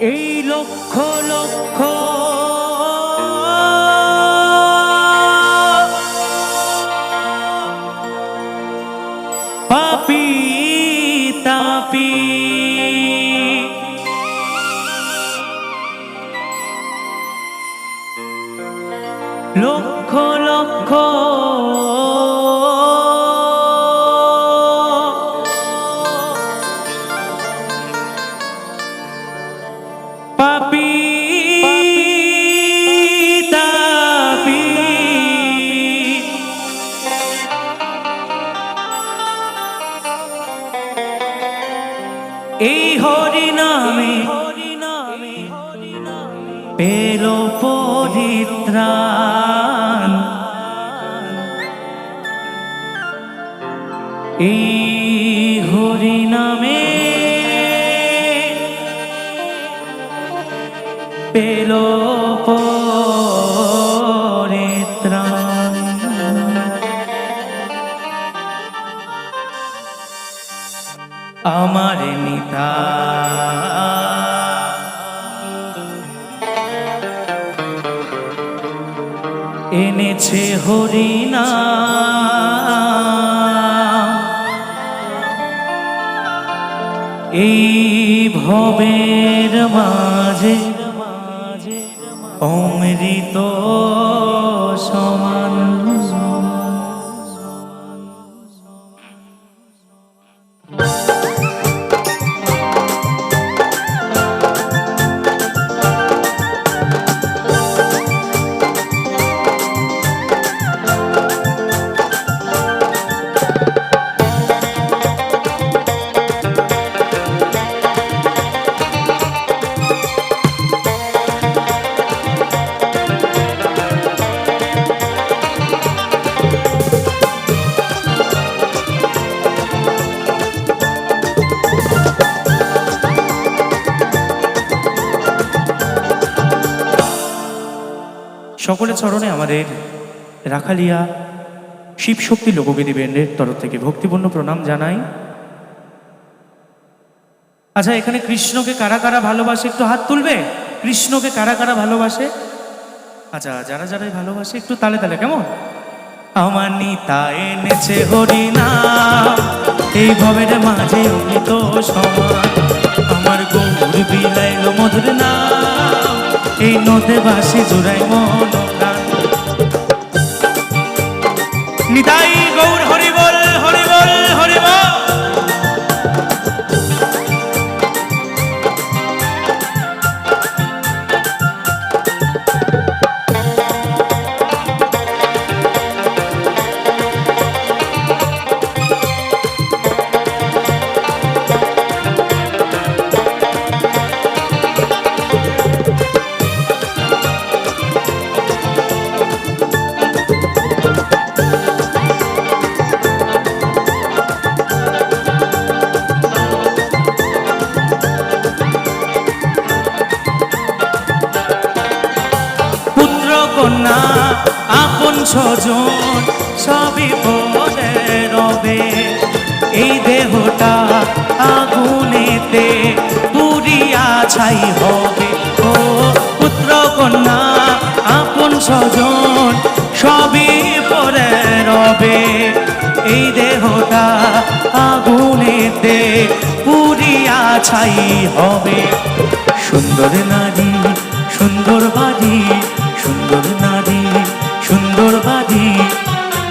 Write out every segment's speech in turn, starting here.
এই লক্ষ লক্ষ পাপী তাপী লক্ষ লক্ষ পাপী তাপী এই হরি নামে পেল পরিত্রাণ এই হরি নামে পেল পরিত্রাণ আমার নিতা এনেছে হরি নাম এই ভবের মাঝে অমৃত সমান সকলের চরণে আমাদের রাখালিয়া শিবশক্তি লোকগীতি ব্যান্ডের তরফ থেকে ভক্তিপূর্ণ প্রণাম জানাই। আচ্ছা, এখানে কৃষ্ণকে কারা কারা ভালোবাসে একটু হাত তুলবে? কৃষ্ণকে কারা কারা ভালোবাসে? আচ্ছা, যারা যারাই ভালোবাসে একটু তালে তালে কেমন? আমার নিতা এনেছে হরি নাম এই ভবের মাঝে অমৃত সমান আমার গৌর বিলাইল মধুর নাম এই নদে বাসি জুড়াই মন প্রাণ নিতাই গৌর হরি বল হরি বল হরি বল। কন্যা আপন স্বজন সবই পরে রবে এই দেহটা আগুনেতে পুড়িয়া ছাই হবে ও পুত্র কন্যা আপন স্বজন সবই পরে রবে এই দেহটা আগুনেতে পুড়িয়া ছাই হবে সুন্দর নারী সুন্দর বাড়ি সুন্দর নারী সুন্দর বাড়ি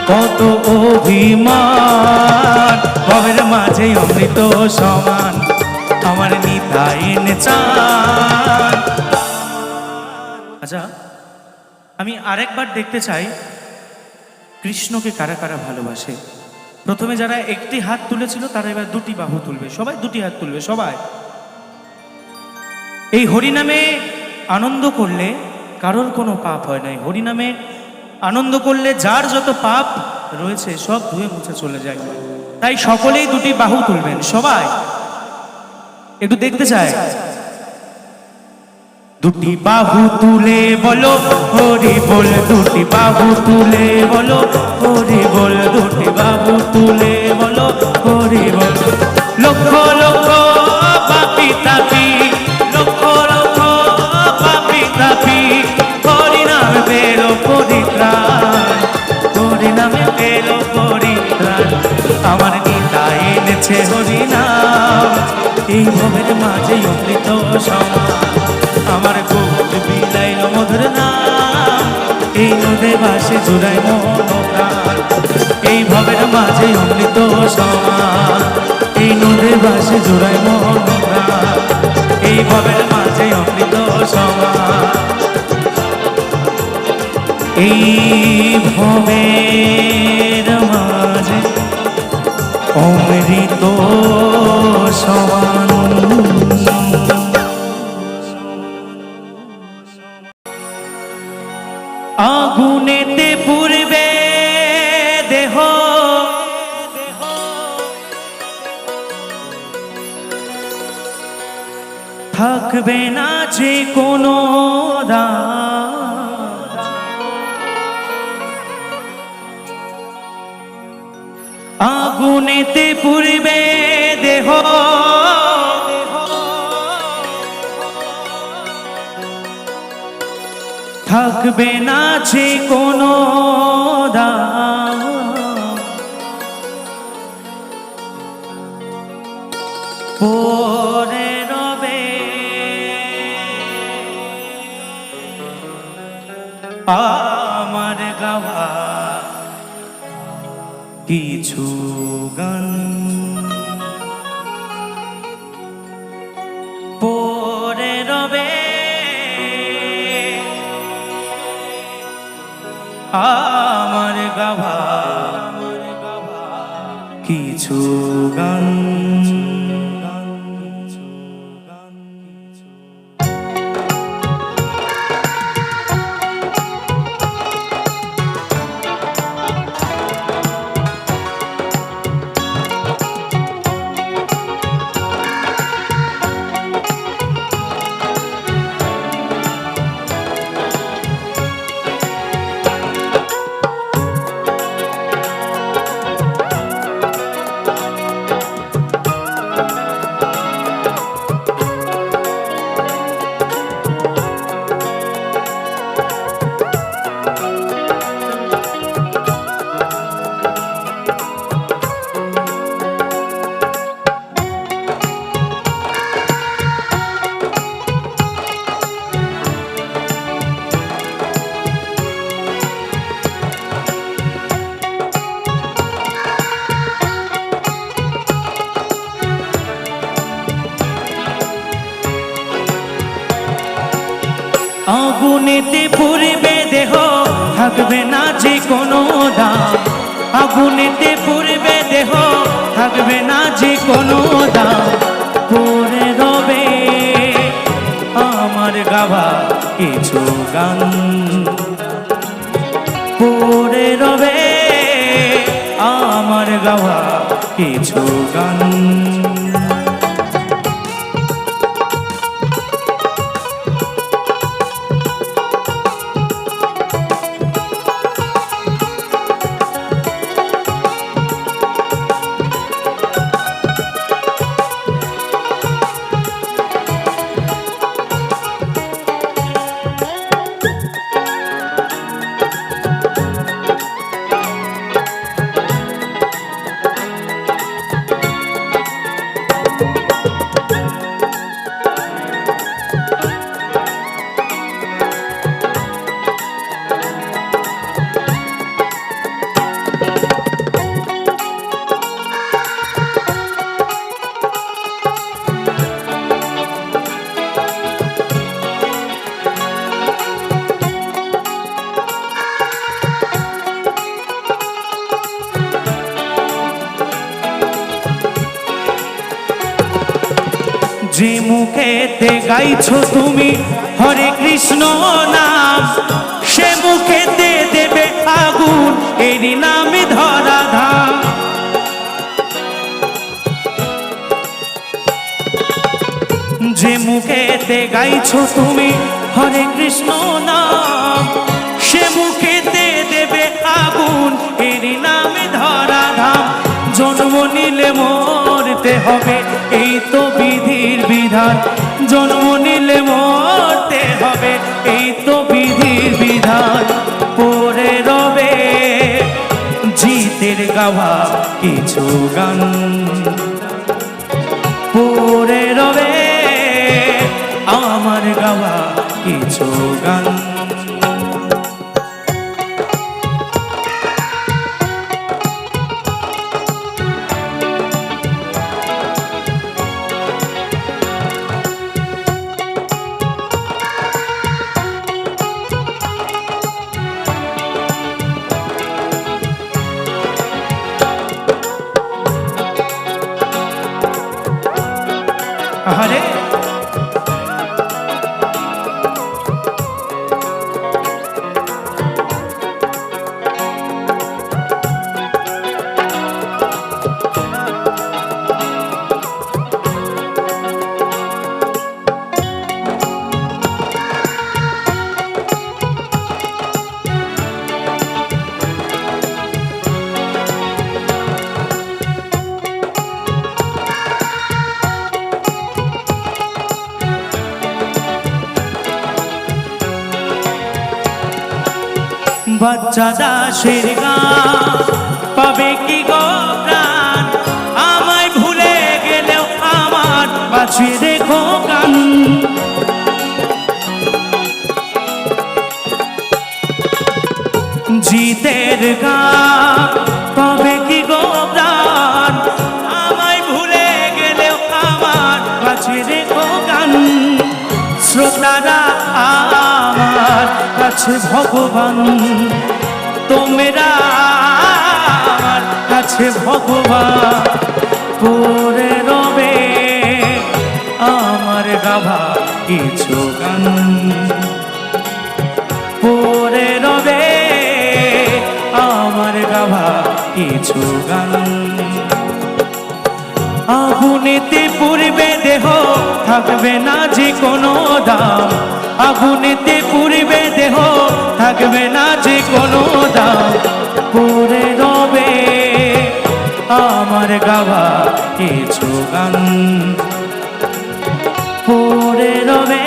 কত অভিমান ভবের মাঝে অমৃত সমান আমার নিতাই চান। আচ্ছা, আমি আরেকবার দেখতে চাই কৃষ্ণকে কারা কারা ভালোবাসে। প্রথমে যারা একটি হাত তুলেছিল তারা এবার দুটি বাহু তুলবে, সবাই দুটি হাত তুলবে। সবাই এই হরিনামে আনন্দ করলে কারোর কোনো পাপ হয় নাই। হরিনামে আনন্দ করলে যার যত পাপ রয়েছে সব ধুয়ে মুছে চলে যায়। তাই সকলেই দুটি বাহু তুলবেন। সবাই একটু দেখতে চায়। দুটি বাহু তুলে বলো হরি বল, দুটি বাহু তুলে বলো হরি বল, দুটি বাহু তুলে বলো হরি বল। লক্ষ লক্ষ পাপী তাপী লক্ষ লক্ষ আছে হরি নাম, এই ভবের মাঝে অমৃত সমান। আমার গোকুল বিলাইল মধুর নাম, এই নদে ভাসে জুড়াই মন প্রাণ। এই ভবের মাঝে অমৃত সমান, এই নদে ভাসে জুড়াই মন প্রাণ। এই ভবের মাঝে অমৃত সমান, এই ভবের মাঝে অমৃত সমান। আগুনেতে পুড়বে দেহ, থাকবে না যে কোনো দাগ। আগুনেতে পুড়বে দেহ, থাকবে না যে কোনো দাগ। পরে রবে আমার গাওয়া কিছু গান, পরে রবে আমার গাওয়া কিছু গান। আগুনেতে পুড়বে দেহ, থাকবে না যে কোনো দাগ। আগুনেতে পুড়বে দেহ, থাকবে না যে কোনো দাগ। পরে রবে আমার গাওয়া কিছু গান, পরে রবে আমার গাওয়া কিছু গান। যে মুখেতে গাইছো তুমি হরে কৃষ্ণ নাম, সে মুখেতে দেবে আগুন এরই নামে ধরা ধাম। যে মুখেতে গাইছো তুমি হরে কৃষ্ণ নাম, সে মুখেতে দেবে আগুন এরই নামে ধরা ধাম। জন্ম নিলে মরতে হবে এই তো বিধির বিধান, জন্ম নিলে মরতে হবে এই তো বিধির বিধান। পরে রবে জিতের গাওয়া কিছু গান, বাচ্চা দাসের গান পাবে কি গো প্রাণ, আমায় ভুলে গেলেও আমার বাঁচিয়ে রেখো গান। জিতের গান পাবে কি গো প্রাণ, আমায় ভুলে গেলেও আমার বাঁচিয়ে রেখো গান। শ্রোতারা আমার কাছে ভগবান, তোমরা আমার কাছে ভগবান, পড়ে রবে আমার গাভা কিছু গান, পড়ে রবে আমার গাভা কিছু গান। আগুনেতে পুড়বে দেহ থাকবে না যে কোনো দাম, আগুনেতে পুড়বে দেহ থাকবে না যে কোনো দাম, পড়ে রবে আমার গাওয়া কিছু গান, পড়ে রবে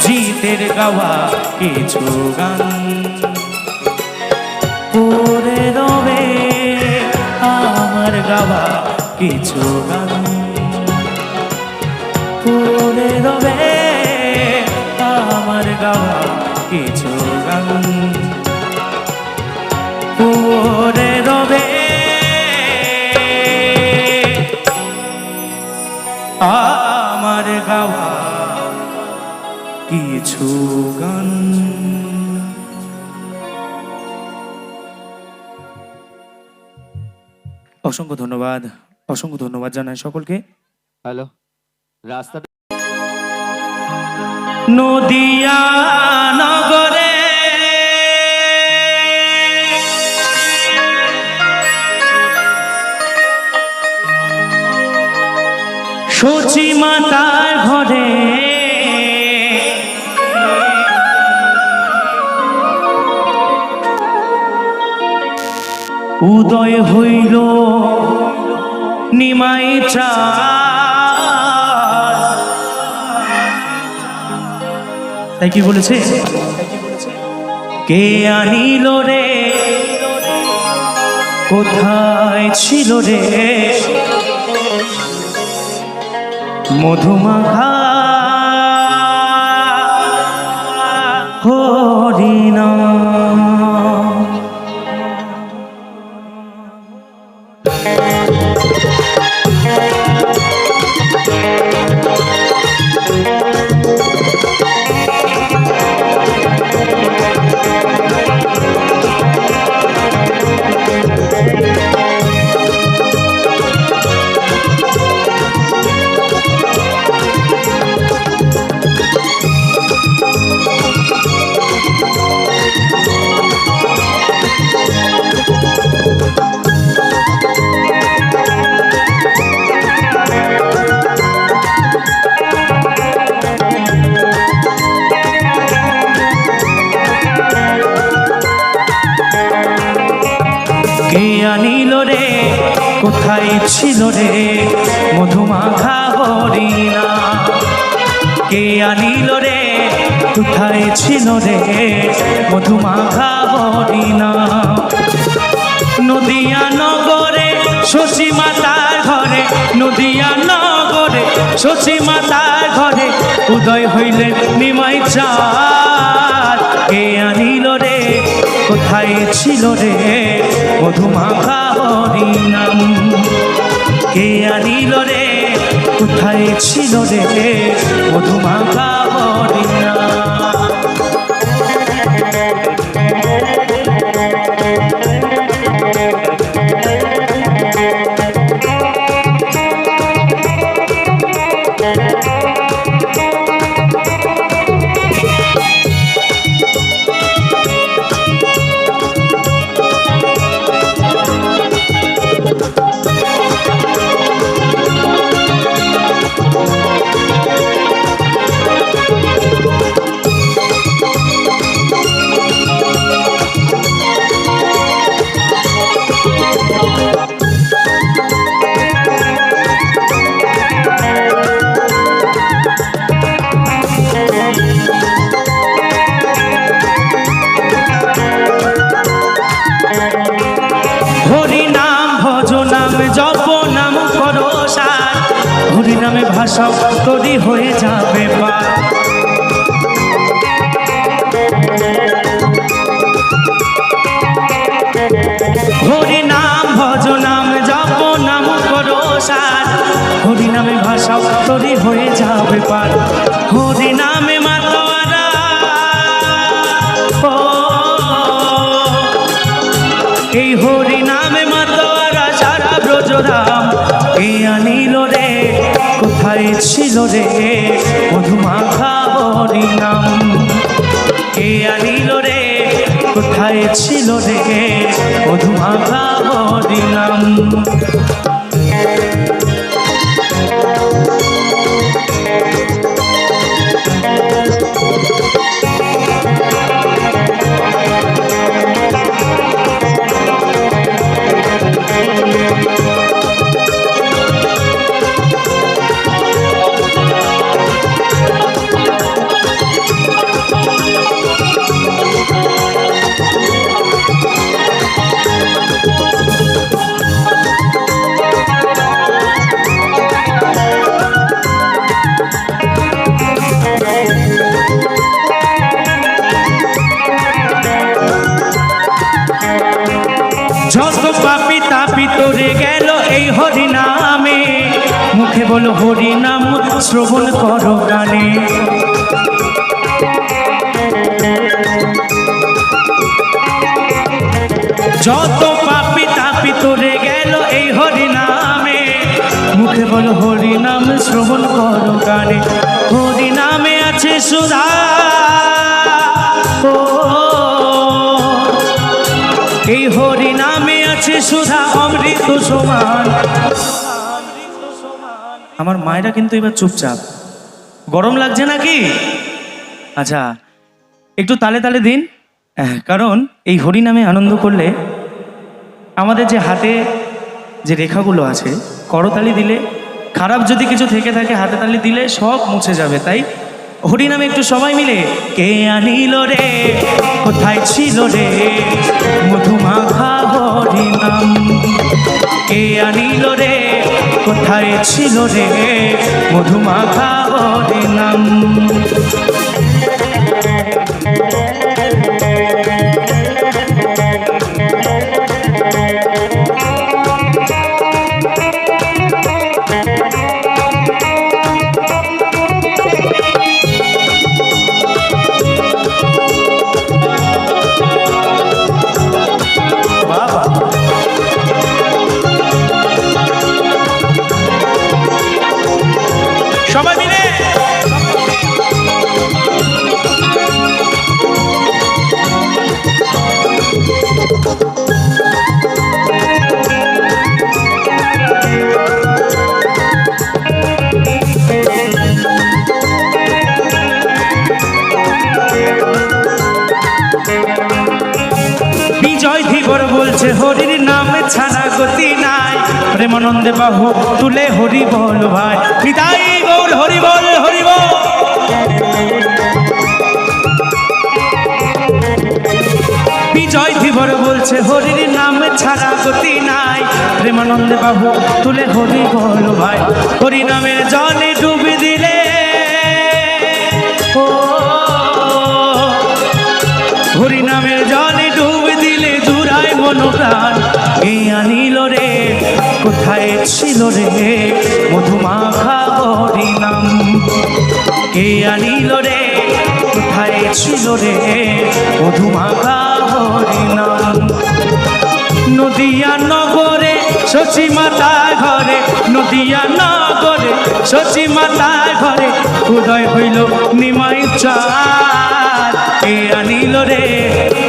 জিতের গাওয়া কিছু গান, পড়ে রবে আমার গাওয়া কিছু গান, পড়ে রবে আমার গাওয়া কিছু গান, পড়ে রবে আমার গাওয়া কিছু গান। অসংখ্য ধন্যবাদ, অসংখ্য ধন্যবাদ জানাই সকলকে। হ্যালো, রাস্তা নদিয়া নগরে সচি মাতার ঘরে উদয় হইল নিমাই চাঁদ। তাই কি বলেছে, কে আনিল রে কোথায় ছিল রে মধুমাখা হরিণা। কে আনিল রে কোথায় ছিল রে মধুমাখা হরিণা, কে আনিল রে কোথায় ছিল রে মধুমাখা হরিণা। নদিয়া নগরে শশী মাতার ঘরে, নদিয়া নগরে শশী মাতার ঘরে উদয় হইলেন নিমাই চাঁদ। কে আনিল রে কোথায় ছিল রে মধুমাখা হরিণা, কে আনিল রে কোথায় ছিল রে মধুমাখা হরিণা। ভাষাও তোরই হয়ে যাবে পার। হরি নাম ভজ নাম জপ নাম করো সার, হরি নামে ভাষাও তোরই হয়ে যাবে পার। হরি নামে মাতোয়ারা ও, এই হরি নামে মাতোয়ারা সারা ব্রজরাম। এ আনিল রে কোথায় ছিল রে মধুমাখা হরি নাম। এ আনিল রে কোথায় ছিল রে মধুমাখা হরি নাম। যত পাপি তাপি তোরে গেল এই হরি নামে, মুখে বলো হরি নাম শ্রবণ করো গানে। যত পাপি তাপি তোরে গেল এই হরি নামে, মুখে বলো হরি নাম শ্রবণ করো গানে। হরি নামে আছে সুধা ও, এই হরি নামে আছে সুধা অমৃত সমান। আমার মায়েরা কিন্তু এবার চুপচাপ, গরম লাগছে নাকি? আচ্ছা একটু তালে তালে দিন, কারণ এই হরি নামে আনন্দ করলে আমাদের যে হাতে যে রেখাগুলো আছে করতালি দিলে, খারাপ যদি কিছু থেকে থাকে হাতে তালি দিলে সব মুছে যাবে। তাই হরি নামে একটু সবাই মিলে, কে আনিল রে কোথায় ছিল রে মধুমাখা হরি নাম। কে আনিল রে কোথায় ছিল রে মধুমাখা হরি নাম। সবাই মিলে বিজয় ধীবর বলছে হরির নাম ছাড়া গতি নাই, প্রেমানন্দে বাহু তুলে হরি বল ভাই। নিতাই গৌর হরি বল হরি বল। বিজয় ধীবর বলছে হরির নাম ছাড়া গতি নাই, প্রেমানন্দে বাহু তুলে হরি বল ভাই। হরি নামের জলে ডুবে দিলে ও, হরি নামের জলে ডুবে দিলে জুড়ায় মনোপ্রাণ। এই আনিল রে কোথায় ছিল রে মধুমাখা হরি নাম। কে আনিল রে কোথায় ছিল রে মধুমাখা হরি নাম। নদিয়া নগরে শচী মাতার ঘরে, নদিয়া নগরে শচী মাতার ঘরে উদয় হইল নিমাই চাঁদ। কে আনিল রে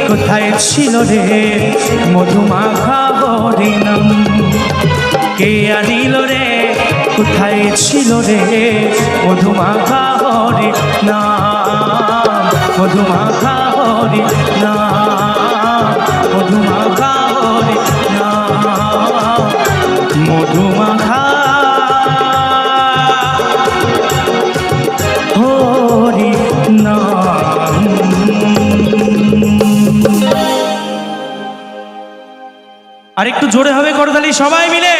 কোথায় ছিল রে মধুমাখা হরি নাম। কে আনিল রে কোথায় ছিল রে মধুমাখা হরি নাম। মধুমাখা হরি নাম, মধুমাখা হরি নাম, মধুমাখা হরি নাম। আর একটু জোরে হবে করতালি সবাই মিলে।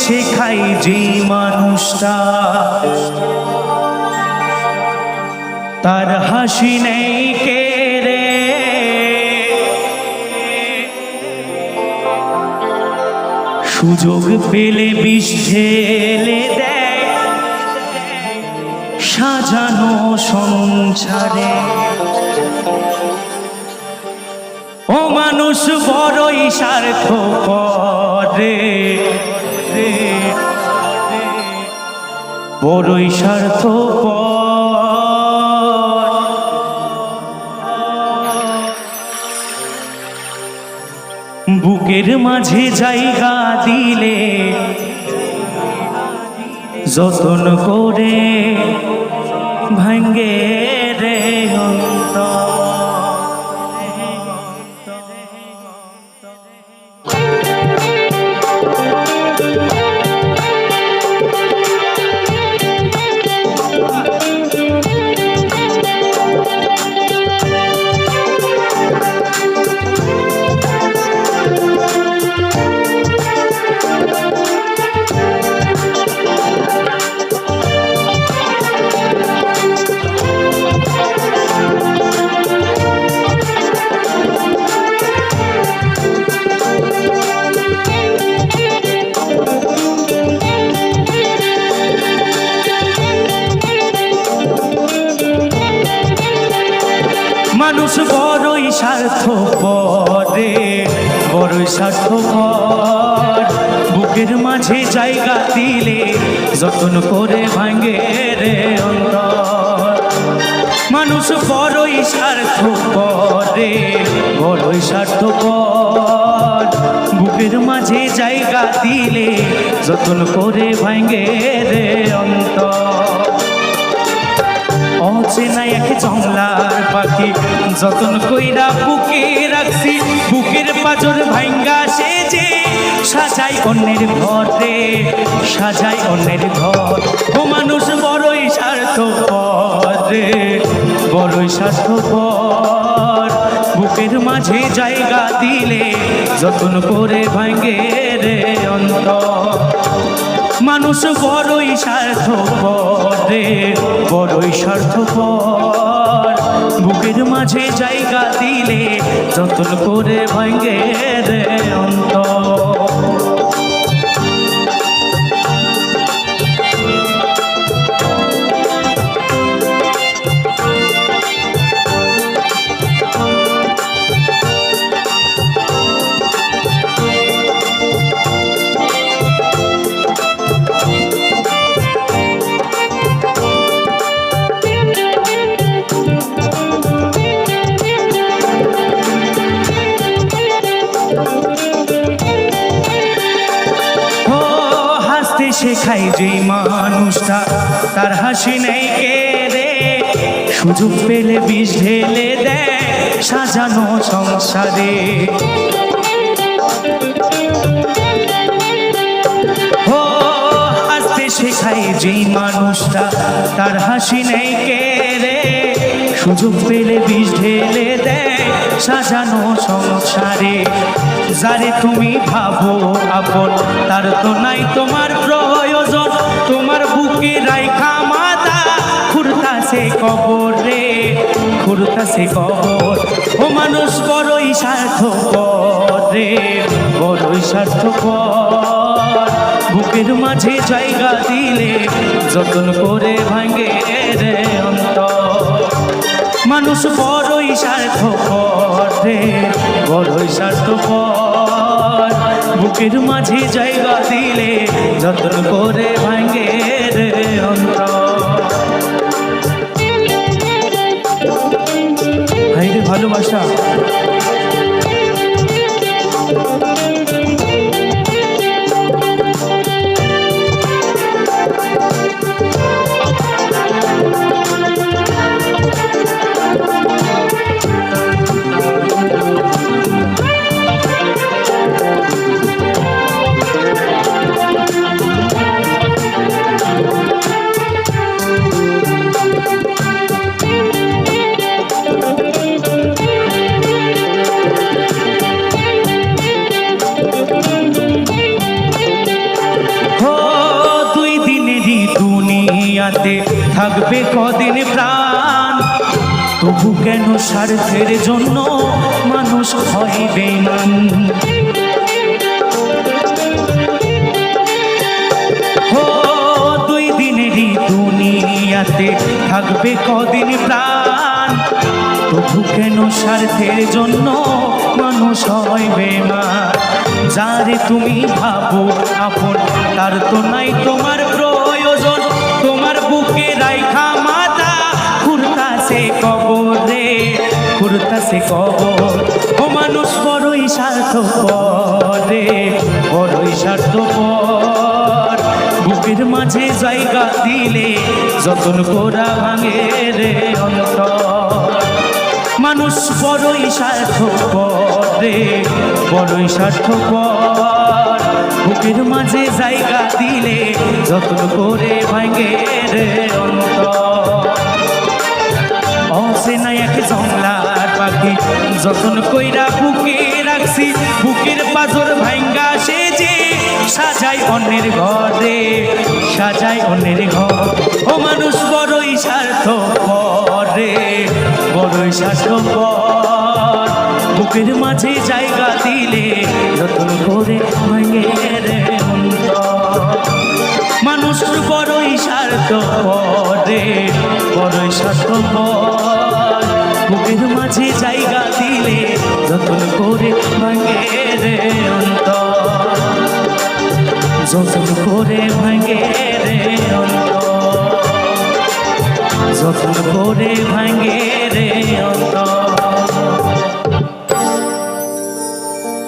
শেখায় যে মানুষটা তার হাসি নেই কেড়ে, সুযোগ পেলে বিষ ঢেলে দেয় সাজানো সংসারে। ও মানুষ বড়ই স্বার্থপর রে, বড়ই স্বার্থপর। বুকের মাঝে জায়গা দিলে যতন করে ভাঙ্গে রে অন্তর। মানুষ বড়ই স্বার্থপর রে, বড়ই স্বার্থপর। বুকের মাঝে জায়গা দিলে যতন করে ভাঙ্গে রে অন্তর। মানুষ বড়ই স্বার্থপর রে, বড়ই স্বার্থপর। বুকের মাঝে জায়গা দিলে যতন করে ভাঙ্গে রে অন্তর। অচেনা এক জংলার পাখি যতন কইরা বুকে রাখছি, বুকের পাজর ভাঙ্গা সে যে সাজাই অন্যের ঘর রে, সাজাই অন্যের ঘর। ও মানুষ বড়ই স্বার্থপর রে, বড়ই স্বার্থপর। বুকের মাঝে জায়গা দিলে যতন করে ভাঙ্গে রে অন্তর। মানুষ বড়ই স্বার্থপর রে, বড়ই স্বার্থপর। বুকের মাঝে জায়গা দিলে যতন করে ভাঙ্গে রে অন্তর। শেখায় যে মানুষটা তার হাসি নেই কেড়ে, সুযোগ পেলে বিষ ঢেলে দেয় সাজানো সংসারে। ও হাসতে শেখায় যে মানুষটা তার হাসি নেই কেড়ে, সুযোগ পেলে বিষ ঢেলে দেয় সাজানো সংসারে। যারে তুমি ভাবো আপন তার তো নাই তোমার প্রয়োজন, তোমার বুকে রাইখা মাথা খুঁড়তাছে কবর রে, খুঁড়তাছে কবর। ও মানুষ বড়ই স্বার্থপর রে, বড়ই স্বার্থপর। বুকের মাঝে জায়গা দিলে যতন করে ভাঙ্গে রে অন্তর। মানুষ বড়ই স্বার্থপর রে, বড়ই স্বার্থপর। বুকের মাঝে জায়গা দিলে যতন করে ভাঙ্গে রে অন্তর। ভাই রে ভালোবাসা থাকবে কদিন প্রাণ, তবু কেন স্বার্থের জন্য মানুষ হয় বেঈমান। ও দুই দিনেরই দুনিয়াতে থাকবে কদিন প্রাণ, তবু কেন স্বার্থের জন্য মানুষ হয় বেঈমান। যারে তুমি ভাবো আপন তার তো নাই তোমার প্রয়োজন, তোমার বুকে রাইখা মাথা ঘুরতাছে কবর রে, ঘুরতাছে কবর। ও মানুষ বড়ই স্বার্থপর রে, বড়ই স্বার্থপর। বুকের মাঝে জায়গা দিলে যতন করা ভাঙে রে অন্তর। মানুষ বড়ই স্বার্থপর রে, বড়ই স্বার্থপর। বুকের মাঝে জায়গা দিলে যতন করে ভাঙে রে অন্তর। অচেনা এক জংলার পাখি যতন কইরা বুকে রাখছি, বুকের পাজর ভাঙ্গা সে যে সাজাই অন্যের ঘরে, সাজাই অন্যের ঘর। ও মানুষ বড়ই স্বার্থপর রে, বড়ই স্বার্থপর। বুকের মাঝে জায়গা দিলে যতন করে ভাঙে রে অন্তর। মানুষ বড়ই স্বার্থপর রে, বড়ই স্বার্থপর। বুকের মাঝে জায়গা দিলে যতন করে ভাঙে রে অন্তর, যতন করে ভাঙে রে অন্তর, যতন করে ভাঙে রে অন্তর।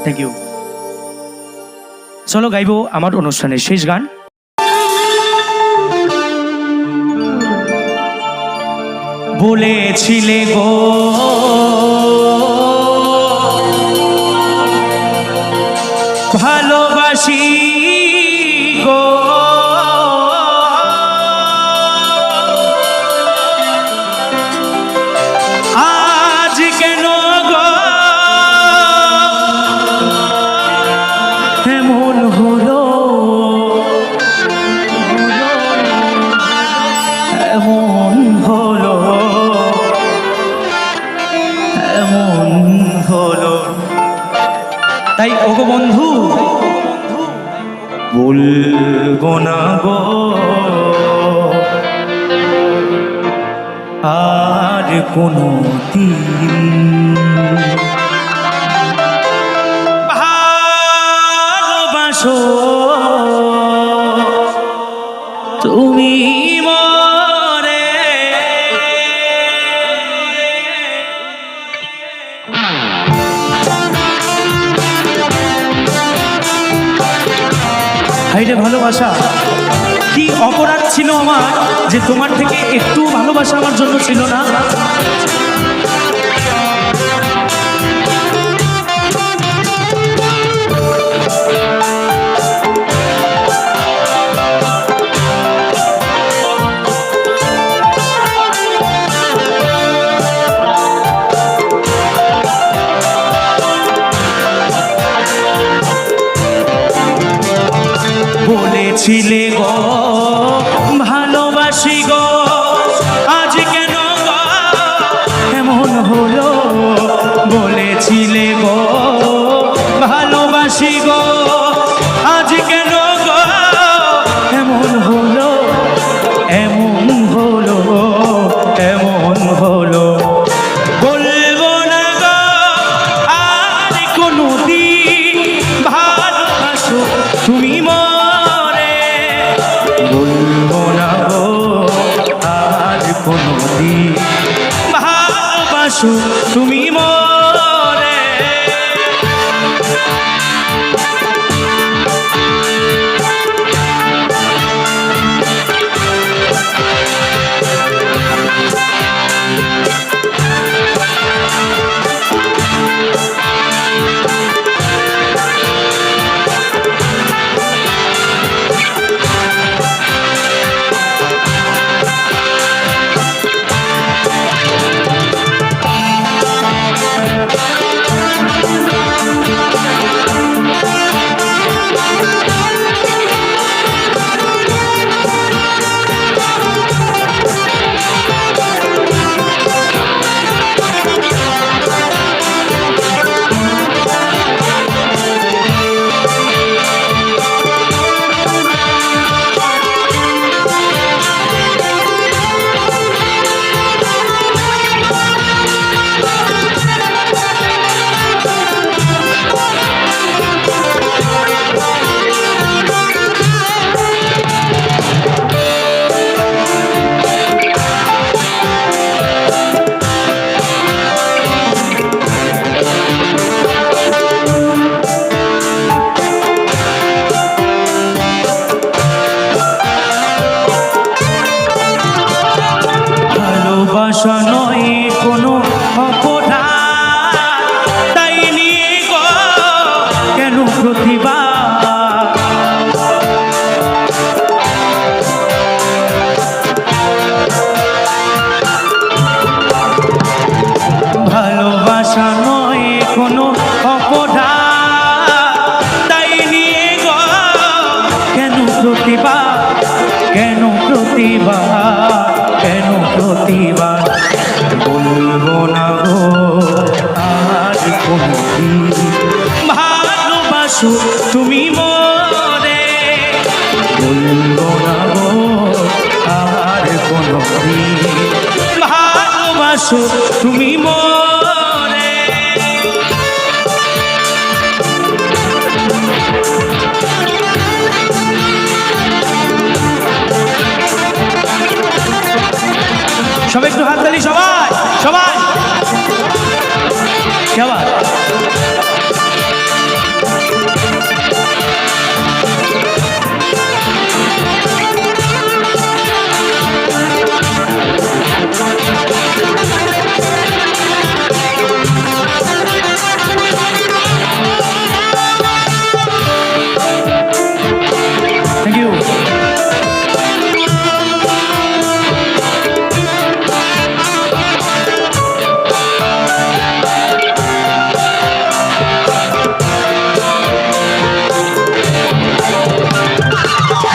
Thank you. চলো গাইবো আমার অনুষ্ঠানের শেষ গান। বলেছিলে গো ভালোবাসি গো, আজ কেন গো এমন হলো, এমন হলো, এমন হলো। তাই ওগো বন্ধু বলবো না গো আর কোনো দিন, ভালোবাসো তুমি মরে। হাইরে ভালোবাসা, কি অপরাধ ছিল আমার যে তোমার থেকে একটু ভালোবাসা আমার জন্য ছিল না। বলেছিলে গো ভালোবাসি গো, আজ কেন গো এমন হলো। বলেছিলে গো ভালোবাসি গো, আজ কেন গো এমন হলো, এমন হলো, এমন হলো। বলবো না গো আর কোনো দিন ভালোবাসো তুমি মরে। বলবো না গো আর কোনো দিন ভালোবাসো তুমি মরে। কোনো অপরাধ, তাই নিয়ে গো কেন প্রতিবাদ, কেন প্রতিবাদ, কেন প্রতিবাদ? বলবো না গো আর কোনদিন ভালোবাসো তুমি মোরে, বলবো না গো আর কোনদিন ভালোবাসো তুমি মোরে। সবাই একটু হাততালি, সবাই সবাই সবাই। Thank you.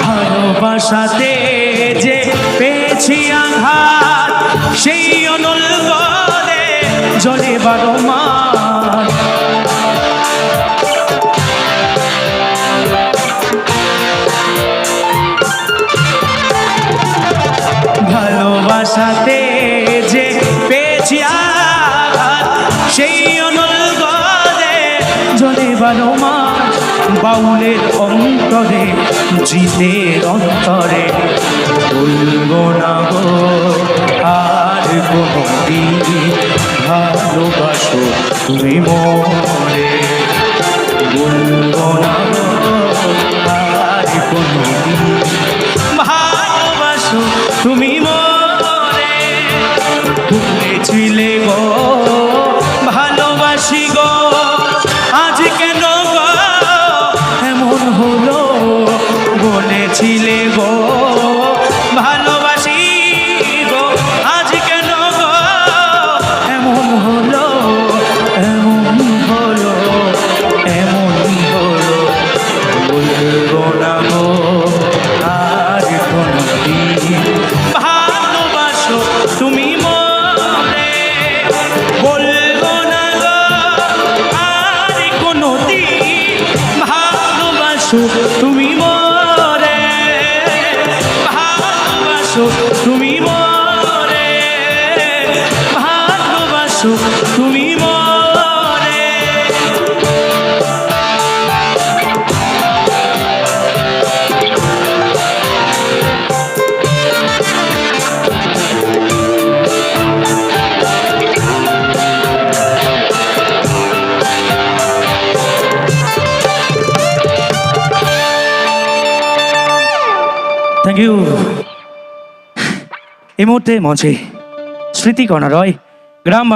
ভালোবাসাতে যে পেয়েছি আঘাত, সেই অনল গলে জলে বারো মাস। ভালোবাসাতে যে পেয়েছি আঘাত, সেই অনল গলে জলে বারো মাস। বাউলের অন্তরে জিতের অন্তরে বলবো না গো আর কোনদিন ভালোবাসো তুমি মোরে, বলবো না গো আর কোনদিন ভালোবাসো তুমি মোরে। ভুলেছিলে গো ভালোবাসি গো, আজ কেন গো এমন হলো? বলেছিলে গো ভালোবাসি গো, আজ কেন গো এমন হলো? এমন হলো, এমন হলো। বলবো না গো আর কোনদিন ভালোবাসো তুমি মোরে, বলবো না গো আর কোনদিন ভালোবাসো তুমি মোরে, ভালোবাসো তুমি মোরে, ভালোবাসো তুমি মোরে। Thank you. এই মুহূর্তে মঞ্চে স্মৃতি কণা রয়, গ্রাম